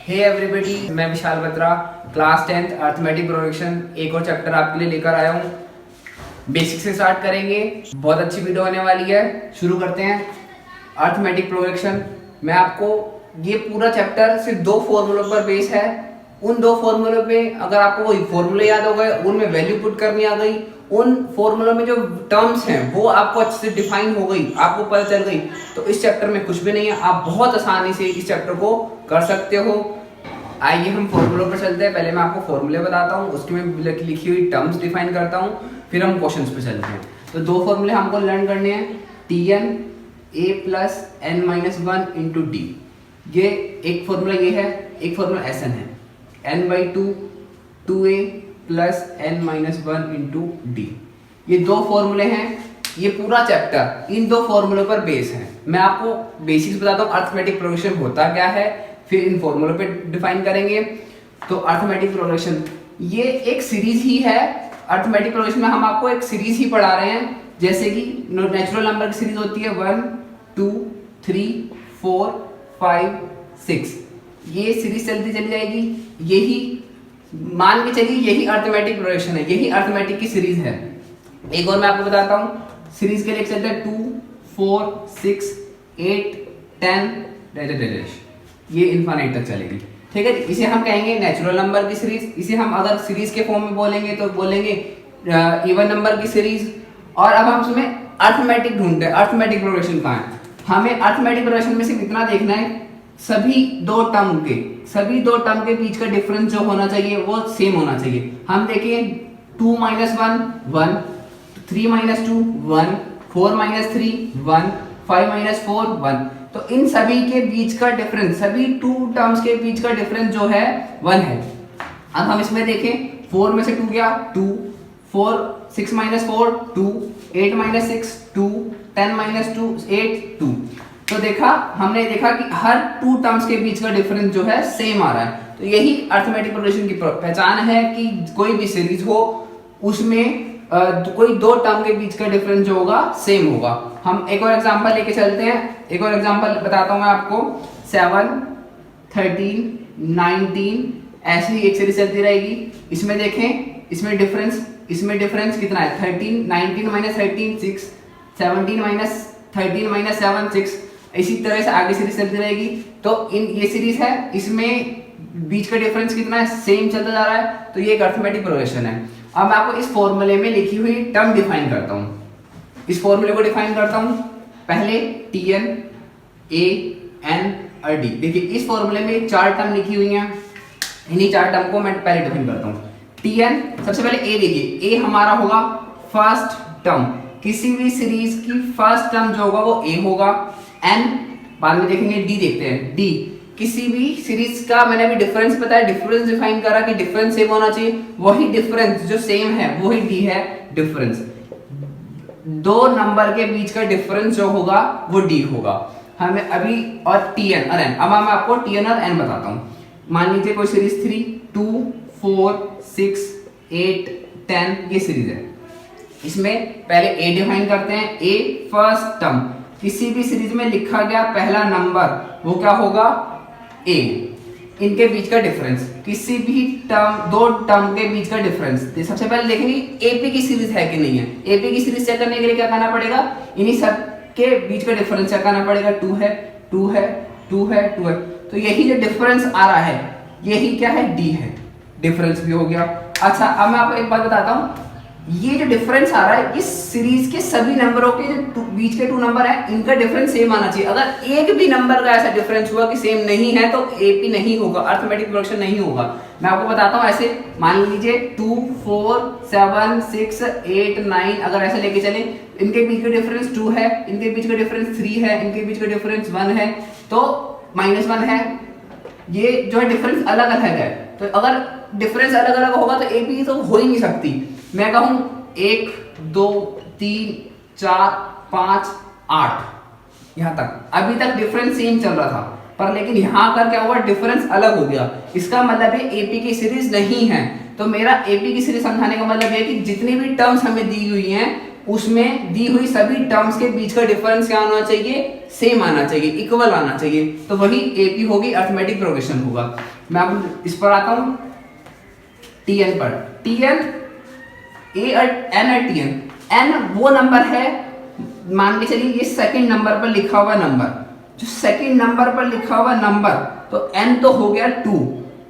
हे everybody, मैं Vishal Batra class 10th arithmetic progression एक और चैप्टर आपके लिए लेकर आया हूँ। बेसिक से स्टार्ट करेंगे, बहुत अच्छी वीडियो होने वाली है। शुरू करते हैं अर्थमेटिक प्रोग्रेशन। मैं आपको ये पूरा चैप्टर सिर्फ दो फॉर्मूलों पर बेस है। उन दो फॉर्मूलों पे अगर आपको वो फॉर्मूले याद हो गए, उनमें वैल्यू पुट करनी आ गई, उन फॉर्मूलों में जो टर्म्स हैं वो आपको अच्छे से डिफाइन हो गई, आपको पता चल गई, तो इस चैप्टर में कुछ भी नहीं है। आप बहुत आसानी से इस चैप्टर को कर सकते हो। आइए हम फॉर्मूलों पर चलते हैं। पहले मैं आपको फॉर्मूले बताता हूँ, उसकी में लिखी हुई टर्म्स डिफाइन करता हूँ, फिर हम क्वेश्चंस पे चलते हैं। तो दो फॉर्मूले हमको लर्न करने हैं। Tn a plus n minus one into d, ये एक फॉर्मूला ये है, एक फॉर्मूला Sn है। n/2 2a plus n minus one into d, ये दो फॉर्मूले हैं। ये पूरा चैप्टर इन दो फॉर्मूलों पर बेस है। मैं आपको बेसिक्स बताता हूँ, अर्थमेटिक प्रोग्रेशन होता क्या है, फिर इन फॉर्मूलों पे डिफाइन करेंगे। तो अर्थमेटिक प्रोग्रेशन ये एक सीरीज ही है। अर्थमेटिक प्रोग्रेशन में हम आपको एक सीरीज ही पढ़ा रहे हैं, जैसे कि नेचुरल नंबर की सीरीज होती है 1 2 3 4 5 6, ये सीरीज चलती चली जाएगी। यही मान के चलिए, यही अर्थमेटिक प्रोग्रेशन है, यही अर्थमेटिक की सीरीज है। एक और मैं आपको बताता हूँ, सीरीज के लिए चलते हैं 2 4 6 8 10 ये इनफाइनाइट तक चलेगी। ठीक है, इसे हम कहेंगे नेचुरल नंबर की सीरीज। इसे हम अगर सीरीज के फॉर्म में बोलेंगे तो बोलेंगे इवन नंबर की सीरीज। और अब हम इसमें अर्थमेटिक ढूंढते हैं, अर्थमेटिक प्रोग्रेशन कहाँ है। हमें अर्थमेटिक प्रोग्रेशन में सिर्फ इतना देखना है, सभी दो टर्म के बीच का डिफरेंस जो होना चाहिए वो सेम होना चाहिए। हम देखें 2 - 1 1, 3 - 2 1, 4 - 3 1, 5 - 4 1। तो इन सभी के बीच का डिफरेंस, सभी टू टर्म्स के बीच का डिफरेंस जो है 1 है। अब हम इसमें देखें, 4 में से 2 गया 2, 4 6 - 4 2, 8 - 6 2, 10 - 2 8 2। तो हमने देखा कि हर टू टर्म्स के बीच का डिफरेंस जो है सेम आ रहा है। तो यही अर्थमेटिक प्रोग्रेशन की पहचान है कि कोई भी सीरीज हो उसमें कोई दो टर्म के बीच का डिफरेंस जो होगा सेम होगा। हम एक और एग्जांपल लेके चलते हैं। एक और एग्जांपल बताता हूं मैं आपको। 7 13 19 ऐसे ही एक सीरीज चलती रहेगी। इसमें देखें, इसमें डिफरेंस कितना है, 13 19 - 13 6, 17 - 13 - 7 6। इसी तरह से आगे सीरीज चलती रहेगी। तो ये सीरीज है, इसमें बीच का डिफरेंस कितना है, सेम चलता जा रहा है। तो ये एक अर्थमेटिक प्रोग्रेशन है। अब मैं आपको इस फॉर्मूले में लिखी हुई टर्म डिफाइन करता हूं। इस फॉर्मूले को डिफाइन करता हूं। पहले Tn a n और d। देखिए इस फॉर्मूले में 4 टर्म लिखी हुई हैं। इन्हीं 4 टर्म को मैं पहले डिफाइन करता हूं। Tn, सबसे पहले a देखिए, a हमारा होगा फर्स्ट टर्म। किसी भी सीरीज की फर्स्ट टर्म जो होगा वो a होगा। n बाद में देखेंगे, d देखते हैं, d किसी भी सीरीज का मैंने अभी डिफरेंस बताया, डिफरेंस डिफाइन करा कि डिफरेंस सेम होना चाहिए। वही डिफरेंस जो सेम है वही डी है डिफरेंस। दो नंबर के बीच का डिफरेंस जो होगा वो डी होगा। हमें अभी और Tn और n, अब मैं आपको Tn और n बताता हूं। मान लीजिए कोई सीरीज 3 2 4 6 8 10 ये सीरीज है। इसमें पहले a डिफाइन करते हैं। a फर्स्ट टर्म, किसी भी सीरीज में लिखा गया पहला नंबर वो क्या होगा, a। इनके बीच का डिफरेंस, किसी भी टर्म, दो टर्म के बीच का डिफरेंस। सबसे पहले देखेंगे एपी की सीरीज है कि नहीं है। एपी की सीरीज चेक करने के लिए क्या करना पड़ेगा, इन्हीं सब के बीच का डिफरेंस चेक करना पड़ेगा। 2 है 2 है 2 है 2 है। तो यही जो डिफरेंस आ रहा है यही क्या है, डी है। डिफरेंस भी हो गया। अच्छा, अब मैं आपको एक बात बताता हूँ, ये जो डिफरेंस आ रहा है इस सीरीज के सभी नंबरों के जो बीच के 2 नंबर हैं इनका डिफरेंस सेम आना चाहिए। अगर एक भी नंबर का ऐसा डिफरेंस हुआ कि सेम नहीं है तो एपी नहीं होगा, अर्थमेटिक प्रोग्रेशन नहीं होगा। मैं आपको बताता हूँ ऐसे। मान लीजिए 2 4 7 6 8 9 अगर ऐसे लेके चले, इनके बीच का डिफरेंस 2 है, इनके बीच का डिफरेंस 3 है, इनके बीच का डिफरेंस 1 है, तो -1 है। ये जो है डिफरेंस अलग अलग है। तो अगर डिफरेंस अलग अलग होगा तो एपी तो हो ही नहीं सकती। मैं कहूं 1 2 3 4 5 8 यहां तक, अभी तक डिफरेंस सेम चल रहा था, पर लेकिन यहां कर क्या हुआ, डिफरेंस अलग हो गया। इसका मतलब है एपी की सीरीज नहीं है। तो मेरा एपी की सीरीज समझाने का मतलब है कि जितनी भी टर्म्स हमें दी हुई हैं उसमें दी हुई सभी टर्म्स के बीच का डिफरेंस क्या आना चाहिए, सेम आना चाहिए, इक्वल आना चाहिए। तो वही एपी होगी, अर्थमेटिक प्रोग्रेशन होगा। मैं अब इस पर आता हूँ Tn पर। Tn ए और एन और Tn, एन वो नंबर है, मान के चलिए ये सेकंड नंबर पर लिखा हुआ नंबर, जो सेकंड नंबर पर लिखा हुआ नंबर, तो n तो हो गया 2,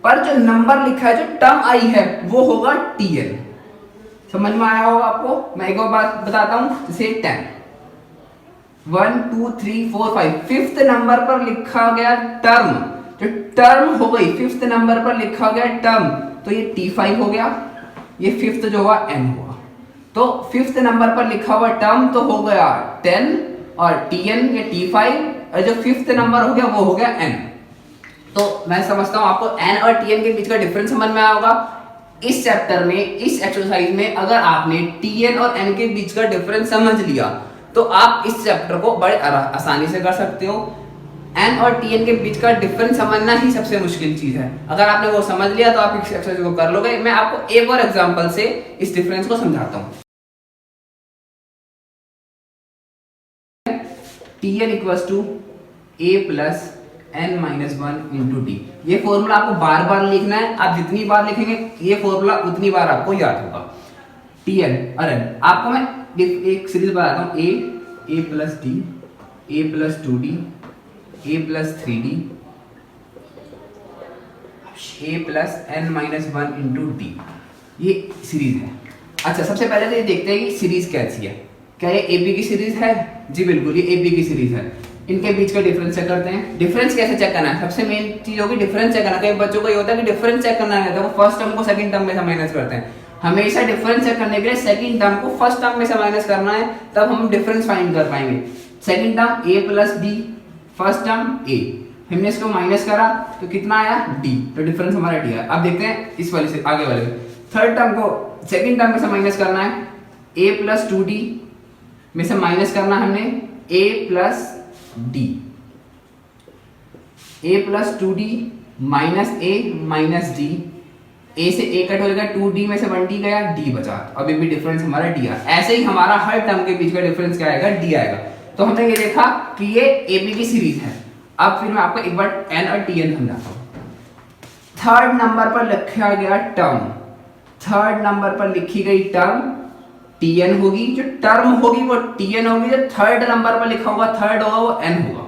पर जो नंबर लिखा है, जो टर्म आई है, वो होगा Tn। समझ में आया होगा आपको। मैं एक और बात बताता हूं, जैसे 10, 1 2 3 4 5, फिफ्थ नंबर पर लिखा गया टर्म, जो टर्म हो गई, फिफ्थ नंबर पर लिखा गया टर्म, तो ये T5 हो गया, ये फिफ्थ जो हुआ n हुआ। तो फिफ्थ नंबर पर लिखा हुआ टर्म तो हो गया 10 और Tn या T5, और जो फिफ्थ नंबर हो गया वो हो गया n। तो मैं समझता हूं आपको n और Tn के बीच का डिफरेंस समझ में आया होगा। इस चैप्टर में, इस एक्सरसाइज में अगर आपने Tn और n के बीच का डिफरेंस समझ लिया तो आप इस चैप्टर को बड़े आसानी से कर सकते हो। n और Tn के बीच का डिफरेंस समझना ही सबसे मुश्किल चीज है। अगर आपने वो समझ लिया तो आप इस एक्सरसाइज को कर लोगे। मैं आपको एक और एग्जांपल से इस डिफरेंस को समझाता हूं। Tn equals to a plus n minus 1 into d. ये फॉर्मूला आपको बार बार लिखना है, आप जितनी बार लिखेंगे ये फॉर्मूला उतनी बार आपको याद होगा। Tn और n, आपको मैं एक सीरीज बताता हूँ, a plus D, a plus 2d, a plus 3d, a plus n minus 1 into d, ये सीरीज है। अच्छा, सबसे पहले तो ये देखते हैं कि सीरीज कैसी है। क्या ये ए बी की सीरीज है? जी बिल्कुल, ये ए बी की सीरीज है। इनके बीच का डिफरेंस चेक करते हैं। डिफरेंस कैसे चेक करना है? सबसे मेन चीज होगी डिफरेंस चेक करना। कई बच्चों को ये होता है कि डिफरेंस चेक करना है, तो वो फर्स्ट टर्म को सेकंड टर्म में से माइनस करते हैं। हमेशा डिफरेंस चेक करने के लिए सेकंड टर्म को फर्स्ट टर्म में से माइनस करना है, तब हम डिफरेंस फाइंड कर पाएंगे। Second term a plus D, first term a, हमने इसको माइनस करा तो कितना आया d, तो डिफरेंस हमारा d है। अब देखते हैं इस वाले से आगे वाले। थर्ड टर्म को सेकंड टर्म में से माइनस करना है, a प्लस 2d में से माइनस करना है हमने a plus d, a plus 2d minus a minus d, a से a कट हो जाएगा, 2d में से 1d गया, d बचा, अभी भी डिफरेंस हमारा d है। ऐसे ही हमारा हर टर्म के बीच का डिफरेंस क्या आएगा? d आएगा। तो हमने ये देखा कि ये ab की सीरीज है। अब फिर मैं आपको एक बार n और tn समझाता हूँ। थर्ड नंबर पर लिखा गया टर्म, थर्ड नंबर पर लिखी गई टर्म tn होगी, जो टर्म होगी वो tn होगी, जो थर्ड नंबर पर लिखा होगा थर्ड होगा वो n होगा।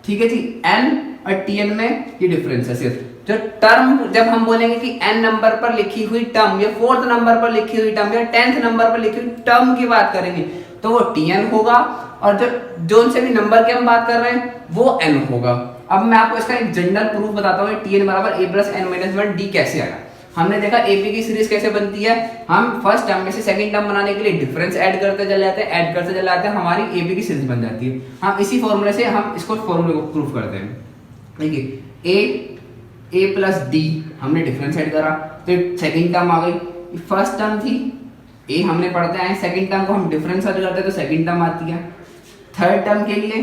ठीक है जी, n और tn में ये डिफरेंस है। सिर्फ जो टर्म, जब हम बोलेंगे कि n नंबर पर लिखी हुई टर्म या फोर्थ नंबर पर लिखी हुई टर्म या 10th नंबर पर लिखी हुई टर्म की बात करेंगे तो वो tn होगा, और जो से भी नंबर की हम बात कर रहे हैं वो n होगा। अब मैं आपको इसका एक जनरल प्रूफ बताता हूँ, tn बराबर a plus n minus 1 d कैसे आया। हमने देखा ए बी की सीरीज कैसे बनती है। हम फर्स्ट टर्म में से सेकंड टर्म बनाने के लिए डिफरेंस ऐड करते चले जाते हैं, ऐड करते चले जाते हैं, हमारी ए बी की सीरीज बन जाती है। हम इसी फॉर्मूले से हम इसको फॉर्मूले को प्रूफ करते हैं। देखिए ए प्लस डी, हमने डिफरेंस ऐड करा तो सेकंड टर्म आ गई। फर्स्ट टर्म थी ए, हमने पढ़ते हैं सेकंड टर्म को हम डिफरेंस ऐड करते हैं तो सेकंड टर्म आती है। थर्ड टर्म के लिए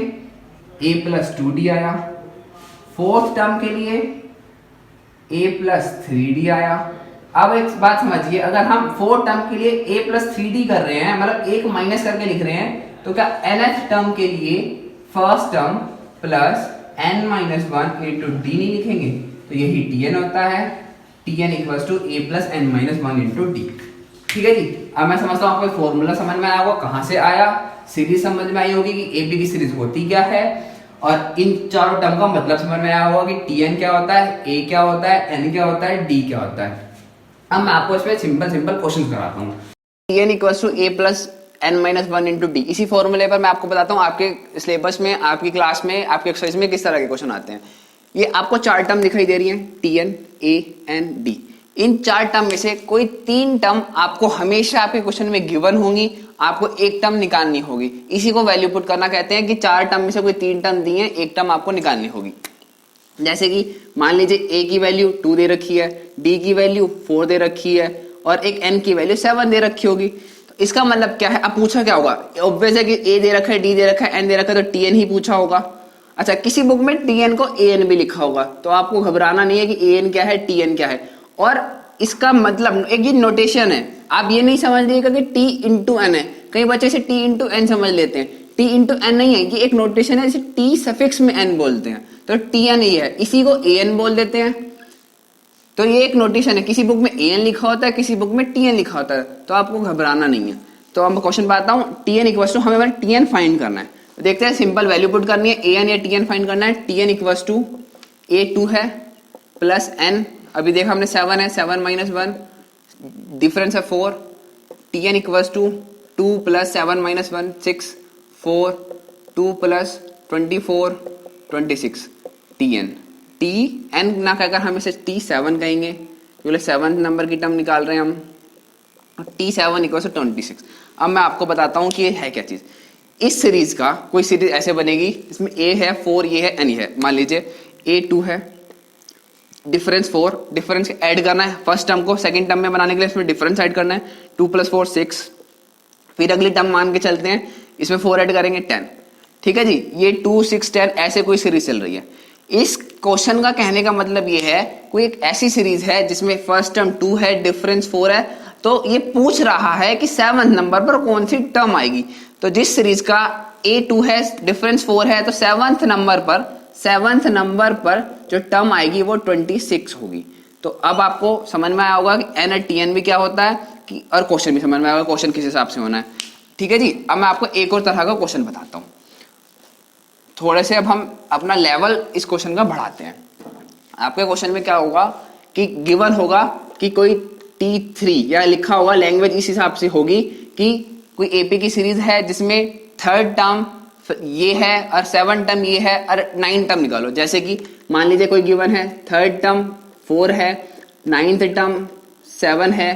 ए प्लस 2d आया, फोर्थ टर्म के लिए a प्लस 3d आया। अब एक बात समझिए, अगर हम फोर्थ टर्म के लिए a प्लस 3d कर रहे हैं, मतलब एक माइनस करके लिख रहे हैं, तो क्या nth टर्म के लिए first term plus n minus 1 into d नहीं लिखेंगे? तो यही tn होता है। tn equals to a plus n minus 1 into d. ठीक है जी। अब मैं समझता हूँ आपको फॉर्मूला समझ में आया होगा, कहाँ से आया, सीरीज समझ में आई होगी कि ए बी की सीरीज होती क्या है, और इन चारों टर्म का मतलब समझ में आया होगा कि tn क्या होता है, a क्या होता है, n क्या होता है, d क्या होता है। अब मैं आपको इसमें सिंपल क्वेश्चन कराता हूँ। tn equals to a plus n minus 1 into d. इसी फॉर्मूले पर मैं आपको बताता हूँ आपके सिलेबस में, आपकी क्लास में, आपके एक्सरसाइज में किस तरह के क्वेश्चन आते हैं। ये आपको चार टर्म दिखाई दे रही है, tn, a, n, d। इन चार टर्म में से कोई तीन टर्म आपको हमेशा आपके क्वेश्चन में गिवन होंगी, आपको एक टर्म निकालनी होगी। इसी को वैल्यू पुट करना कहते हैं कि चार टर्म में से कोई तीन टर्म दी है, एक टर्म आपको निकालनी होगी। जैसे कि मान लीजिए a की वैल्यू 2 दे रखी है, d की वैल्यू 4 दे रखी है, और एक n की वैल्यू 7 दे रखी होगी। तो इसका मतलब क्या है? अब पूछा क्या होगा? ऑब्वियस है कि a दे रखा है, d दे रखा है, n दे रखा है, तो tn ही पूछा होगा। अच्छा, किसी बुक में tn को an भी लिखा होगा, तो आपको घबराना नहीं है कि an क्या है, tn क्या है। और इसका मतलब एक ये नोटेशन है, आप ये नहीं समझ लीजिएगा कि t इंटू n है। कई बच्चे से t इंटू n समझ लेते हैं, t इंटू n नहीं है, ये एक नोटेशन है, जैसे t सफिक्स में n बोलते हैं, तो tn ही है, इसी को an बोल देते हैं। तो ये एक नोटेशन है, किसी बुक में an लिखा होता है, किसी बुक में tn लिखा होता है, तो आपको घबराना नहीं है। तो अब क्वेश्चन पे आता हूँ, tn इक्वल्स टू हमें tn फाइंड करना है। तो देखते हैं, सिंपल वैल्यू पुट करनी है, an या tn फाइंड करना है। tn इक्वल्स टू a2 है प्लस n, अभी देखा हमने 7 है, 7 माइनस 1 डिफरेंस है 4, tn equals to 2 plus 7 minus 1 6 4 2 plus 24 26 tn, tn ना कहकर हम इसे t7 कहेंगे, क्योंकि 7 नंबर की टर्म निकाल रहे हैं हम, t7 इक्वल्स टू 26। अब मैं आपको बताता हूँ कि ये है क्या चीज। इस सीरीज का कोई सीरीज ऐसे बनेगी इसमें a है 4, ये है n है, मान लीजिए a2 है, डिफरेंस 4, डिफरेंस ऐड करना है फर्स्ट टर्म को सेकंड टर्म में बनाने के लिए, इसमें डिफरेंस ऐड करना है 2 प्लस 4 6, फिर अगली टर्म मान के चलते हैं, इसमें 4 ऐड करेंगे 10। ठीक है जी, ये 2 6 10 ऐसे कोई सीरीज चल रही है। इस क्वेश्चन का कहने का मतलब ये है, कोई एक ऐसी सीरीज है जिसमें फर्स्ट टर्म 2 है, डिफरेंस 4 है, तो ये पूछ रहा है कि 7th नंबर पर कौन सी टर्म आएगी। तो जिस सीरीज का a2 है, डिफरेंस 4 है, तो 7th नंबर पर जो टर्म आएगी वो 26 होगी। तो अब आपको समझ में आया होगा कि n और tn भी क्या होता है कि, और क्वेश्चन भी समझ में आएगा क्वेश्चन किस हिसाब से होना है। ठीक है जी, अब मैं आपको एक और तरह का क्वेश्चन बताता हूँ। थोड़े से अब हम अपना लेवल इस क्वेश्चन का बढ़ाते हैं। आपके क्वेश्चन में क्या होगा कि गिवन होगा कि कोई T3 या लिखा होगा, लैंग्वेज इस हिसाब से होगी कि कोई AP की सीरीज है जिसमें थर्ड टर्म ये है और 7 टर्म ये है और 9 टर्म निकालो। जैसे कि मान लीजिए कोई गिवन है, थर्ड टर्म 4 है, 9th टर्म 7 है,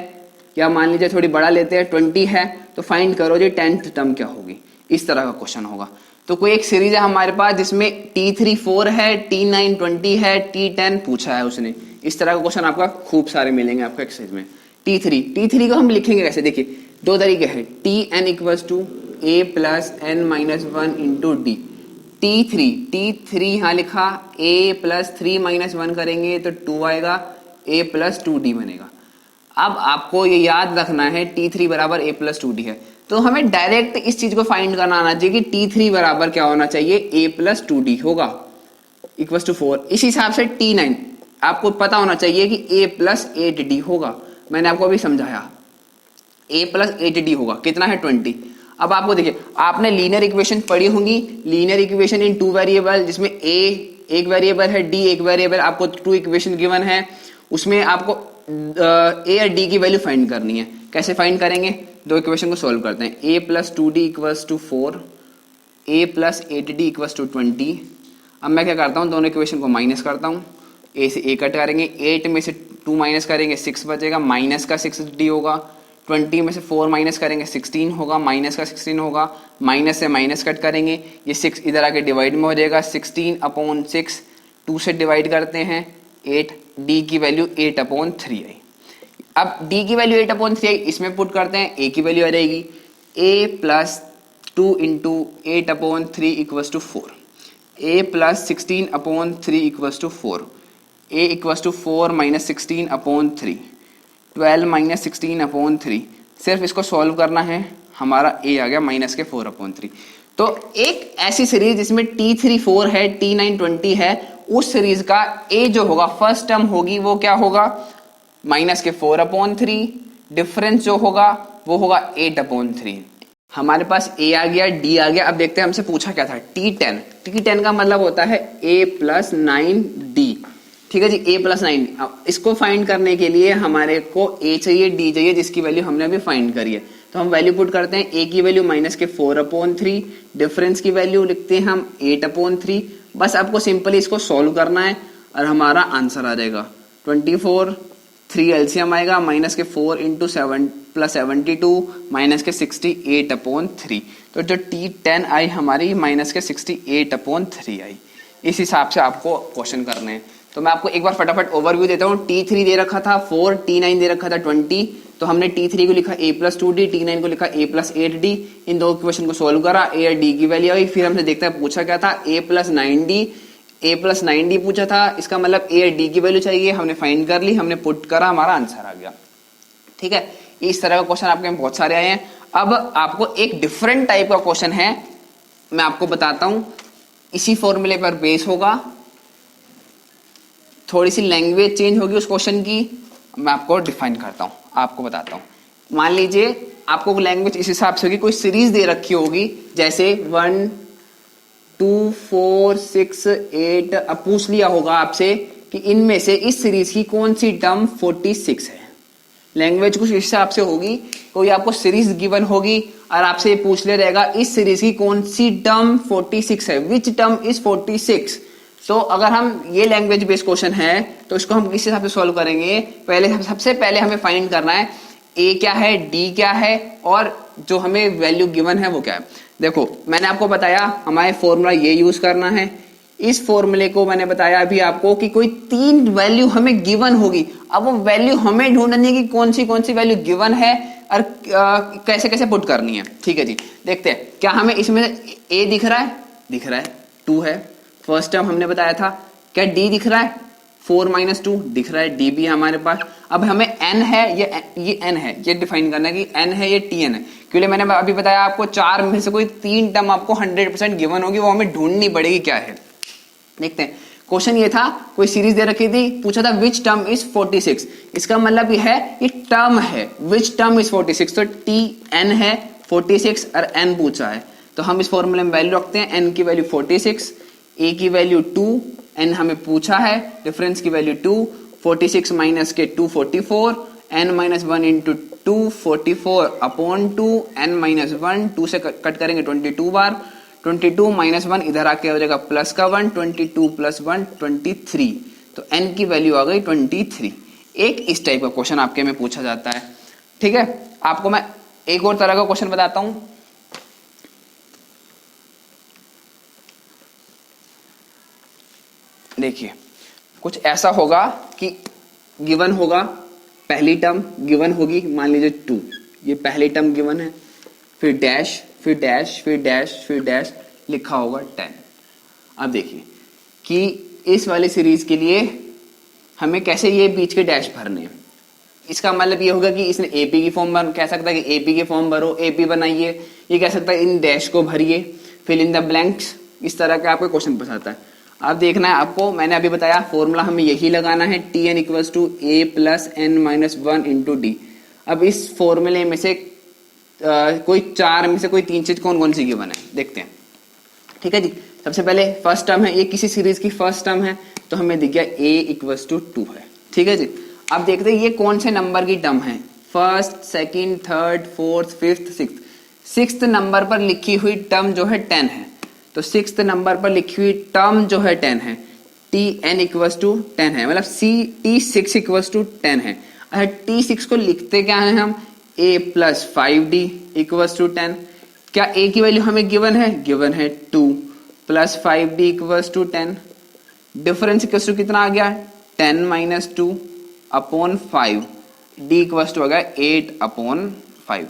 या मान लीजिए थोड़ी बड़ा लेते हैं 20 है, तो फाइंड करो जी 10th टर्म क्या होगी। इस तरह का क्वेश्चन होगा। तो कोई एक सीरीज है हमारे पास जिसमें T3 4 है, T9 20 है, T10 पूछा है उसने। इस तरह का क्वेश्चन आपका खूब सारे मिलेंगे आपको एक्सरसाइज में। T3 को हम लिखेंगे कैसे, देखिए दो तरीके हैं, Tn equals to a plus n minus 1 into d. T3 यहाँ लिखा, a प्लस 3 माइनस 1 करेंगे तो 2 आएगा, a प्लस 2d बनेगा। अब आपको ये याद रखना है T3 बराबर a प्लस 2d है, तो हमें डायरेक्ट इस चीज को फाइंड करना आना चाहिए कि T3 बराबर क्या होना चाहिए, a प्लस 2d होगा इक्वल्स टू 4। इस हिसाब से T9 आपको पता होना चाहिए कि a प्लस 8d होगा। मैंने आपको अभी समझाया a प्लस 8d होगा, कितना है 20। अब आपको देखिए, आपने लीनियर इक्वेशन पढ़ी होंगी, लीनियर इक्वेशन इन 2 वेरिएबल, जिसमें a एक वेरिएबल है, d एक वेरिएबल, आपको 2 इक्वेशन गिवन है, उसमें आपको a और d की वैल्यू फाइंड करनी है। कैसे फाइंड करेंगे, दो इक्वेशन को सोल्व करते हैं। a plus 2d equals to 4, a plus 8d equals to 20। अब मैं क्या करता हूँ, दोनों इक्वेशन को माइनस करता हूँ, a से a कट करेंगे, 8 में से 2 माइनस करेंगे 6 बचेगा, माइनस का 6d होगा, 20 में से 4 माइनस करेंगे 16 होगा, माइनस का 16 होगा, माइनस से माइनस कट करेंगे, ये 6 इधर आके डिवाइड में हो जाएगा, 16/6, 2 से डिवाइड करते हैं 8, d की वैल्यू 8/3 आई। अब d की वैल्यू 8/3 आई, इसमें पुट करते हैं, a की वैल्यू आ जाएगी a plus 2 into 8/3 equals to 4, a plus 16/3 equals to 4, a equals to 4 minus 16/3, 12 minus 16/3। सिर्फ इसको सॉल्व करना है, हमारा a आ गया माइनस के 4/3। तो एक ऐसी सीरीज जिसमें T3 4 है, T9 20 है, उस सीरीज का a जो होगा फर्स्ट टर्म होगी वो क्या होगा, माइनस के 4/3, डिफरेंस जो होगा वो होगा 8/3। हमारे पास a आ गया, d आ गया। अब देखते हैं हमसे पूछा क्या था, T10 का मतलब होता है a प्लस 9d। ठीक है जी, a प्लस 9। इसको फाइंड करने के लिए हमारे को a चाहिए, d चाहिए, जिसकी वैल्यू हमने अभी फाइंड करी है। तो हम वैल्यू पुट करते हैं, a की वैल्यू माइनस के 4/3, डिफरेंस की वैल्यू लिखते हैं हम 8/3। बस आपको सिंपली इसको सॉल्व करना है और हमारा आंसर आ जाएगा 24, 3 एलसीएम आएगा, माइनस के 4 इंटू 7 प्लस 72 माइनस के 68/3। तो जो T10 आई हमारी माइनस के 68/3 आई। इस हिसाब से आपको क्वेश्चन करने हैं। तो मैं आपको एक बार फटाफट ओवरव्यू देता हूँ। T3 दे रखा था 4, T9 दे रखा था 20, तो हमने T3 को लिखा a प्लस 2d, T9 को लिखा a प्लस 8d। इन दो इक्वेशन को सोल्व करा, a और d की वैल्यू आई। फिर हमसे देखता है पूछा क्या था, a प्लस 9d पूछा था, इसका मतलब a और d की वैल्यू चाहिए, हमने फाइंड कर ली, हमने पुट करा, हमारा आंसर आ गया। ठीक है, इस तरह का क्वेश्चन आपके में बहुत सारे आए हैं। अब आपको एक डिफरेंट टाइप का क्वेश्चन है, मैं आपको बताता हूं, इसी फॉर्मूले पर बेस होगा। थोड़ी सी लैंग्वेज चेंज होगी उस क्वेश्चन की, मैं आपको डिफाइन करता हूँ, आपको बताता हूँ। मान लीजिए आपको लैंग्वेज इस हिसाब से होगी, कोई सीरीज दे रखी होगी जैसे 1 2 4 6 8, अब पूछ लिया होगा आपसे कि इनमें से इस सीरीज की कौन सी टर्म 46 है। लैंग्वेज कुछ इस हिसाब से होगी, कोई आपको सीरीज गिवन होगी और आपसे ये पूछ ले रहेगा इस सीरीज की कौन सी टर्म 46 है, विच टर्म इज 46। तो अगर हम ये लैंग्वेज बेस्ड क्वेश्चन है तो इसको हम किस हिसाब से सॉल्व करेंगे, पहले सबसे पहले हमें फाइंड करना है ए क्या है, डी क्या है और जो हमें वैल्यू गिवन है वो क्या है। देखो मैंने आपको बताया हमारे फॉर्मूला ये यूज करना है, इस फॉर्मूले को मैंने बताया अभी आपको कि कोई 3 वैल्यू हमें गिवन होगी। अब वो वैल्यू हमें ढूंढनी है कि कौन सी वैल्यू गिवन है और कैसे कैसे पुट करनी है। ठीक है जी, देखते हैं क्या हमें इसमें ए दिख रहा है 2 है, फर्स्ट टर्म हमने बताया था। क्या डी दिख रहा है 4 - 2 दिख रहा है, डी भी है हमारे पास। अब हमें एन है, ये एन है, ये डिफाइन करना है कि एन है ये टी एन है, क्योंकि मैंने अभी बताया आपको 4 में से कोई 3 टर्म आपको 100% गिवन होगी, वो हमें ढूंढनी पड़ेगी क्या है। देखते हैं क्वेश्चन ये था, कोई सीरीज दे रखी थी, पूछा था विच टर्म इज 46। इसका मतलब ये है ये टर्म है, विच टर्म इज 46, तो टी एन है 46 और एन पूछा है, तो हम इस फॉर्मूले में वैल्यू रखते हैं। एन की वैल्यू 46, ए की वैल्यू 2, एन हमें पूछा है, डिफरेंस की वैल्यू 2, 46 माइनस के 2 44, n - 1 इंटू 2 44 अपॉन 2, n - 1 2 से कट करेंगे 22 बार, 22 - 1 इधर आके हो जाएगा प्लस का 1, 22 + 1 23, तो n की वैल्यू आ गई 23। एक इस टाइप का क्वेश्चन आपके में पूछा जाता है। ठीक है, आपको मैं एक और तरह का क्वेश्चन बताता हूं। देखिए कुछ ऐसा होगा कि गिवन होगा, पहली टर्म गिवन होगी, मान लीजिए 2, ये पहली टर्म गिवन है, फिर डैश फिर डैश फिर डैश फिर डैश लिखा होगा 10। अब देखिए कि इस वाली सीरीज के लिए हमें कैसे ये बीच के डैश भरने हैं। इसका मतलब ये होगा कि इसने एपी की फॉर्म कह सकता है कि एपी के फॉर्म भरो, एपी बनाइए, ये कह सकता है इन डैश को भरिए, फिल इन द ब्लैंक्स, इस तरह का आपको क्वेश्चन पूछाता है। अब देखना है आपको, मैंने अभी बताया फॉर्मूला हमें यही लगाना है, t n equals to a plus n minus 1 into d. अब इस फॉर्मूले में से कोई 4 में से कोई 3 चीज कौन कौन सी गिवन है देखते हैं। ठीक है जी, सबसे पहले फर्स्ट टर्म है, ये किसी सीरीज की फर्स्ट टर्म है, तो हमें दिख गया a इक्वल्स टू 2 है। ठीक है जी, अब देखते हैं ये कौन से नंबर की टर्म है, first, second, third, fourth, fifth, sixth. Sixth number पर लिखी हुई टर्म जो है 10 है, तो सिक्स्थ नंबर पर लिखी हुई टर्म जो है 10 है, टी एन इक्वल्स टू 10 है, मतलब सी टी 6 इक्वल्स टू 10 है। अगर टी 6 को लिखते क्या है हम, a plus 5d equals to 10। क्या a की वैल्यू हमें गिवन है 2 plus 5d equals to 10। Difference equals to कितना आ गया, 10 minus 2 upon 5, d equals to आ गया 8 अपॉन 5।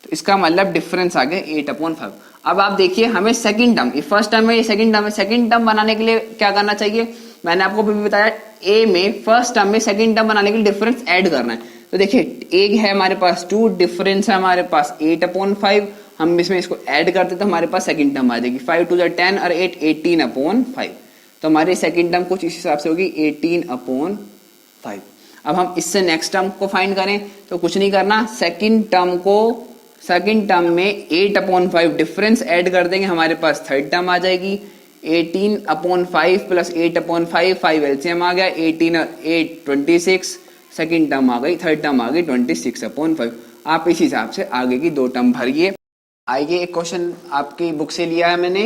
तो इसका मतलब डिफरेंस आ गया 8 अपॉन 5। अब आप देखिए हमें सेकंड टर्म, ये फर्स्ट टर्म है, ये सेकंड टर्म है, सेकंड टर्म बनाने के लिए क्या करना चाहिए, मैंने आपको भी बताया a में फर्स्ट टर्म में सेकंड टर्म बनाने के लिए डिफरेंस ऐड करना है। तो देखिए एक है हमारे पास 2, डिफरेंस है हमारे पास 8 अपॉन 5, हम इसमें इसको ऐड करते तो हमारे पास सेकंड टर्म आ जाएगी, 5 2 10 और 8 18 अपॉन 5। तो हमारी सेकंड टर्म कुछ इस हिसाब से होगी 18 अपॉन 5। अब हम इससे नेक्स्ट टर्म को फाइंड करें तो कुछ नहीं करना, सेकंड टर्म में 8 अपॉन 5 डिफरेंस ऐड कर देंगे, हमारे पास थर्ड टर्म आ जाएगी 18 अपॉन 5 प्लस 8 अपॉन 5, 5 एलसीएम आ गया, 18 और 8 26, सेकंड टर्म आ गई, थर्ड टर्म आ गई 26 अपॉन 5। आप इस हिसाब से आगे की 2 टर्म भरिए। आइए एक क्वेश्चन आपकी बुक से लिया है मैंने,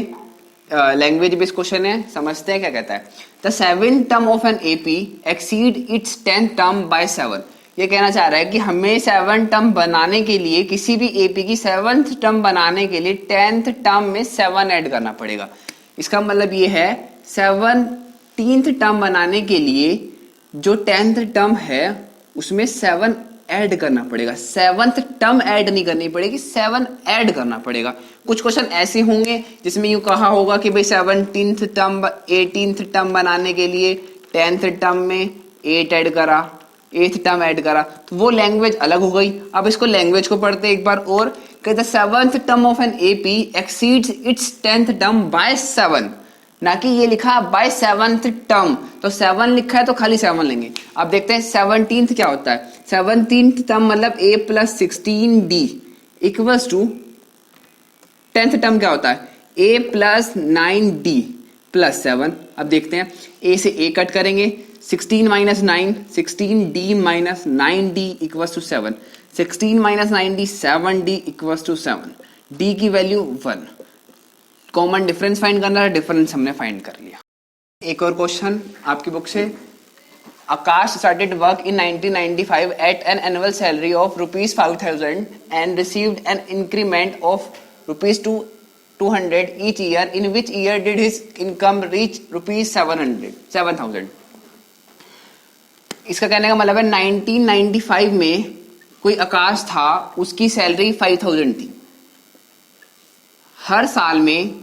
लैंग्वेज बेस्ड क्वेश्चन है, समझते हैं क्या कहता है। The 7th term of an AP exceed it's 10th term by 7। ये कहना चाह रहा है कि हमें 7 टर्म बनाने के लिए, किसी भी एपी की 7th टर्म बनाने के लिए 10th टर्म में 7 ऐड करना पड़ेगा। इसका मतलब ये है 17th टर्म बनाने के लिए जो 10th टर्म है उसमें 7 ऐड करना पड़ेगा, 7th टर्म ऐड नहीं करनी पड़ेगी, 7 ऐड करना पड़ेगा। कुछ क्वेश्चन ऐसे होंगे जिसमें यूं कहा होगा कि भाई 17th टर्म 18th टर्म बनाने के लिए 10th टर्म में 8 ऐड करा, 8th टर्म ऐड करा, तो वो लैंग्वेज अलग हो गई। अब इसको लैंग्वेज को पढ़ते एक बार और, कहते 7th term of an AP exceeds its 10th term by 7। ना कि ये लिखा बाय 7th टर्म, तो 7 लिखा है तो खाली 7 लेंगे। अब देखते हैं 17th क्या होता है। 17th टर्म मतलब a plus 16d equals to 10th term क्या होता है a प्लस 9d प्लस 7। अब देखते हैं a से a कट करेंगे, 16 minus 9 16d minus 9d equals to 7, 16 minus 9d 7d equals to 7, d की वैल्यू 1। कॉमन डिफरेंस फाइंड करना है, डिफरेंस हमने फाइंड कर लिया। एक और क्वेश्चन आपकी बुक से, आकाश started work in 1995 at an annual salary of rupees 5,000 and received an increment of rupees 200 each year. In which year did his income reach rupees 7,000? इसका कहने का मतलब है 1995 में कोई आकाश था, उसकी सैलरी 5,000 थी, हर साल में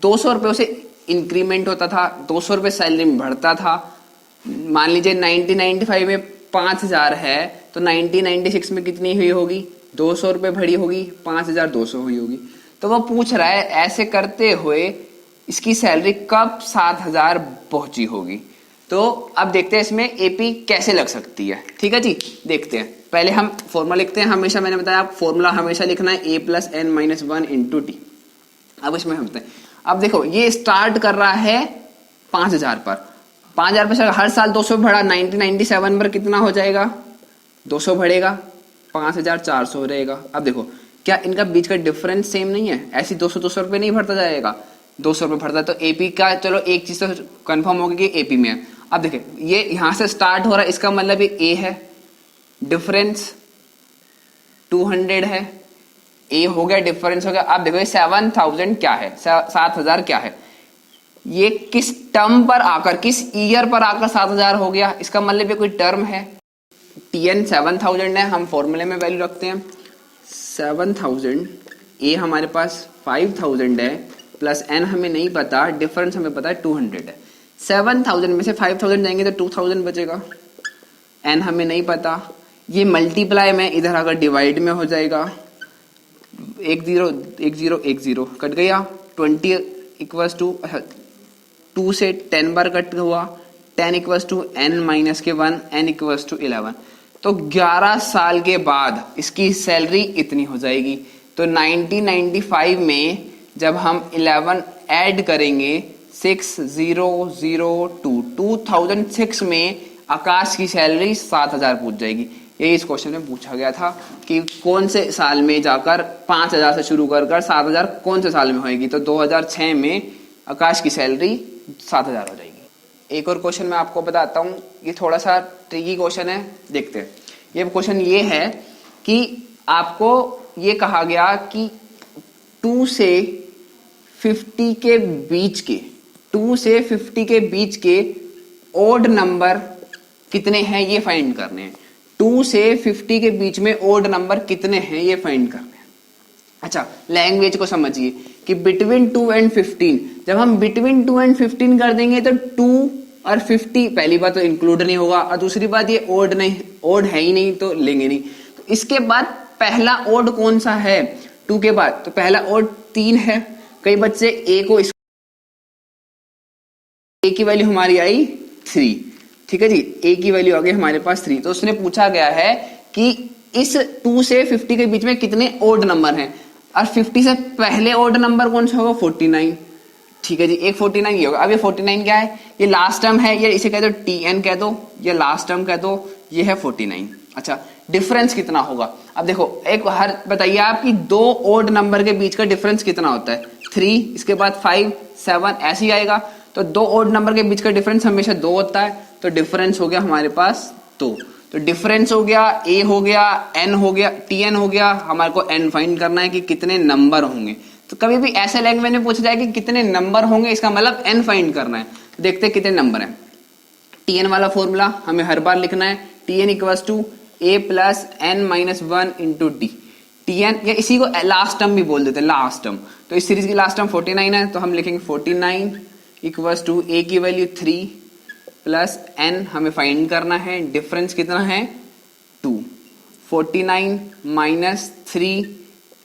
200 रुपये उसे इंक्रीमेंट होता था, 200 रुपये सैलरी में बढ़ता था। मान लीजिए 1995 में 5,000 है तो 1996 में कितनी हुई होगी, 200 रुपये बढ़ी होगी, 5,200 हुई होगी। तो वो पूछ रहा है ऐसे करते हुए इसकी सैलरी कब 7,000 पहुंची होगी। तो अब देखते हैं इसमें एपी कैसे लग सकती है। ठीक है जी, देखते हैं। पहले हम फॉर्मूला लिखते हैं, हमेशा मैंने बताया आप फॉर्मूला हमेशा लिखना है a plus n minus 1 into T. अब इसमें हम अब देखो ये स्टार्ट कर रहा है 5,000 पर, 5,000 पर हर साल 200 बढ़ा, 1997 पर कितना हो जाएगा, 200 बढ़ेगा, 5,400 रहेगा। अब देखो क्या इनका बीच का डिफरेंस सेम नहीं है, ऐसी 200 रुपये नहीं भरता जाएगा, 200 रुपये भरता है। तो एपी का चलो एक चीज तो कंफर्म होगी कि एपी में है। अब देखिए ये यहां से स्टार्ट हो रहा है, इसका मतलब ये ए है, डिफरेंस 200 है, ए हो गया, डिफरेंस हो गया। अब देखो ये 7,000 क्या है, 7,000 क्या है, ये किस टर्म पर आकर, किस ईयर पर आकर 7,000 हो गया, इसका मतलब ये कोई टर्म है। टीएन 7,000 है, हम फॉर्मूले में वैल्यू रखते हैं 7,000, ए हमारे पास 5,000 है, प्लस एन हमें नहीं पता, डिफरेंस हमें पता है 200 है। 7,000 में से 5,000 जाएंगे तो 2,000 बचेगा, एन हमें नहीं पता, ये मल्टीप्लाई में इधर अगर डिवाइड में हो जाएगा, 1 0 1 0 1 0 कट गया, 20 इक्वल्स टू 2 से 10 बार कट हुआ, 10 इक्वल्स टू n माइनस के 1, n इक्वल्स टू 11। तो 11 साल के बाद इसकी सैलरी इतनी हो जाएगी। तो 1995 में जब हम 11 ऐड करेंगे 6002 2006 में आकाश की सैलरी 7,000 पहुंच जाएगी। यही इस क्वेश्चन में पूछा गया था कि कौन से साल में जाकर 5,000 से शुरू कर 7,000 कौन से साल में होएगी। तो 2006 में आकाश की सैलरी 7,000 हो जाएगी। एक और क्वेश्चन मैं आपको बताता हूँ, ये थोड़ा सा ट्रिकी क्वेश्चन है, देखते हैं। ये क्वेश्चन ये है कि आपको ये कहा गया कि 2 से 50 के बीच के, 2 से 50 के बीच के ओड नंबर कितने हैं ये फाइंड करने हैं। 2 से 50 के बीच में ओड नंबर कितने हैं ये फाइंड करने हैं। अच्छा, लैंग्वेज को समझिए कि बिटवीन 2 एंड 15, जब हम बिटवीन 2 एंड 15 कर देंगे तो 2 और 50 पहली बात तो इंक्लूड नहीं होगा, और दूसरी बात ये ओड नहीं, ओड है ही नहीं तो लेंगे नहीं। तो इसके बाद पहला ओड कौन सा है 2 के बाद, तो पहला ओड 3 है। कई बच्चे ए को, ए की वैल्यू हमारी आई 3, ठीक है जी, ए की वैल्यू आ गई हमारे पास 3। तो उसने पूछा गया है कि इस 2 से 50 के बीच में कितने ओड नंबर हैं, और 50 से पहले ओड नंबर कौन सा होगा 49, ठीक है जी, एक 49 ये होगा। अब ये 49 क्या है, ये लास्ट टर्म है, ये इसे कह दो टीएन कह दो, ये लास्ट टर्म कह दो, ये है 49। अच्छा, डिफरेंस कितना होगा, अब देखो एक हर बताइए आप कि 2 ओड नंबर के बीच का डिफरेंस कितना होता है, 3, इसके बाद 5 7 ऐसे ही आएगा। तो 2 ओड नंबर के बीच का डिफरेंस हमेशा 2 होता है, तो डिफरेंस हो गया हमारे पास 2। तो डिफरेंस हो गया, ए हो गया, एन हो गया, टीएन हो गया, हमारे को एन फाइंड करना है कि कितने नंबर होंगे। तो कभी भी ऐसे लैंग्वेज में पूछा जाए कि कितने नंबर होंगे, इसका मतलब एन फाइंड करना है। तो देखते हैं कितने नंबर हैं। टीएन वाला फॉर्मूला हमें हर बार लिखना है, t n equals to a plus n minus 1 into d. T n या इसी को लास्ट टर्म भी बोल देते हैं, लास्ट टर्म। तो इस सीरीज की लास्ट टर्म 49 है, तो हम लिखेंगे 49 इक्वल्स टू ए की वैल्यू 3 प्लस एन हमें फाइंड करना है, डिफरेंस कितना है 2, 49 minus 3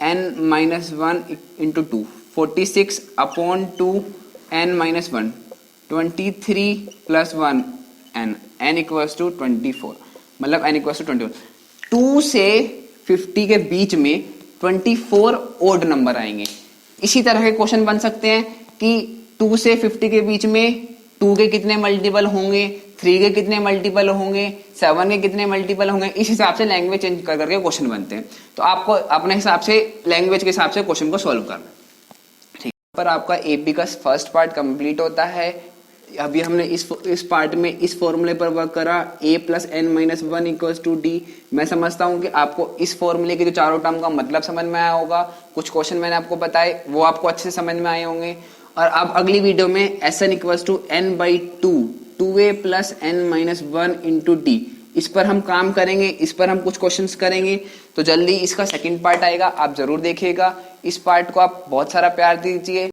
n minus 1 into 2, 46 upon 2 n minus one, 23 plus one n, n equals to 24, मतलब n इक्वल्स टू 21। 2 से 50 के बीच में 24 ओड नंबर आएंगे। इसी तरह के क्वेश्चन बन सकते हैं कि 2 से 50 के बीच में 2 के कितने मल्टीपल होंगे, 3 के कितने मल्टीपल होंगे, 7 के कितने मल्टीपल होंगे। इस हिसाब से लैंग्वेज चेंज कर करके क्वेश्चन बनते हैं। तो आपको अपने हिसाब से लैंग्वेज के हिसाब से क्वेश्चन को सॉल्व करना है। ठीक, पर आपका एपी का फर्स्ट पार्ट कंप्लीट होता है। अभी हमने इस पार्ट में इस फॉर्मूले पर वर्क करा, a plus n minus one equals to d. मैं समझता हूँ कि आपको इस फॉर्मूले के जो चारों टर्म का मतलब समझ में आया होगा। कुछ क्वेश्चन मैंने आपको बताए वो आपको अच्छे से समझ में आए होंगे। और अब अगली वीडियो में s n equals to n by two, 2a plus n minus one into d, इस पर हम काम करेंगे, इस पर हम कुछ क्वेश्चंस करेंगे। तो जल्दी इसका सेकंड पार्ट आएगा, आप जरूर देखिएगा। इस पार्ट को आप बहुत सारा प्यार दीजिए।